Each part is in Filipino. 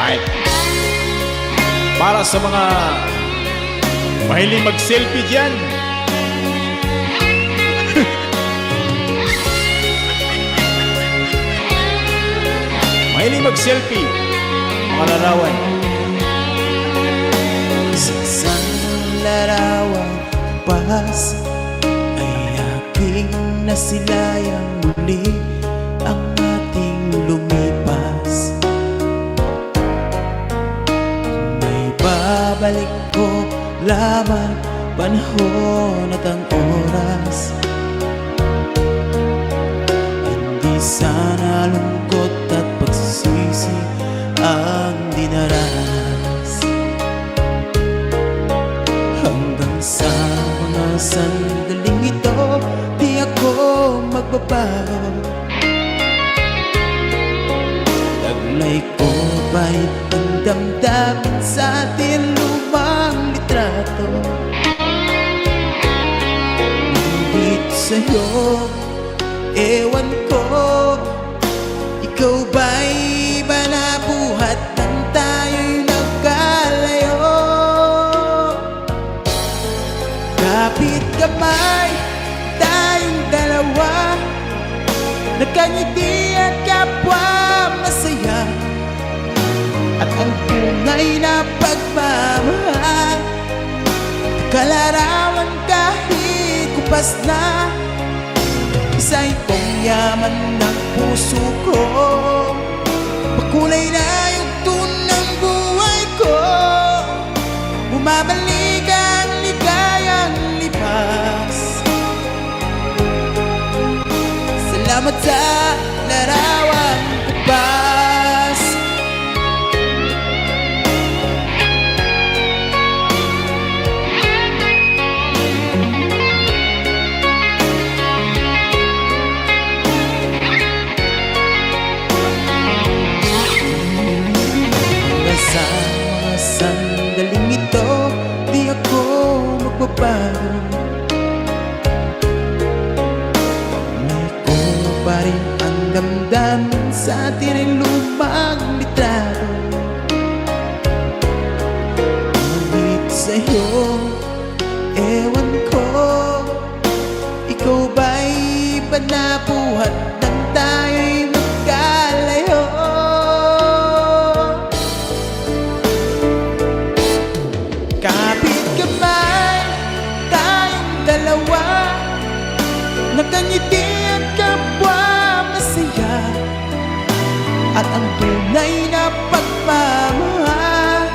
Alright. Para sa mga mahiling mag-selfie dyan. Mahiling mag-selfie, mga larawan. Sa isang larawang pas ay aking nasilayang muli ang ating lumipas. May babalik ko lamang panahon at ang oras. Hindi sana lungkot at pagsisisi ang dinaras. Hanggang sa mga sandaling ito, di ako magbabago. Taglay ko ba'y ang damdamin sa ating lumang litrato? Ngunit sa'yo, ewan ko, ikaw ba'y iba na buhat nang tayo'y nagkalayo? Kapit kamay, tayong dalawa, nagkangiti at kapwa masaya. At ang tunay na pagmamahal, kalarawan kahit kupas na. Isa itong yaman ng puso ko, pakulay na yung tunang buhay ko. Bumabalik ang ligayang lipas. Salamat sa larawang kupas. Sa mga sandaling ito, di ako magbabago. Taglay ko pa rin ang damdamin sa ating lumang litrato. Ngunit sa'yo, ewan ko, ikaw ba'y iba na buhat nang tayo'y magkalayo? Kapit kamay, tayong dalawa, nakangiti at kapwa masaya. At ang tunay na pagmamahal,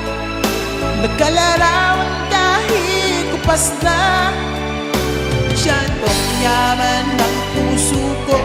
nagkalarawan kahit kupas na. Siya itong yaman ng puso ko,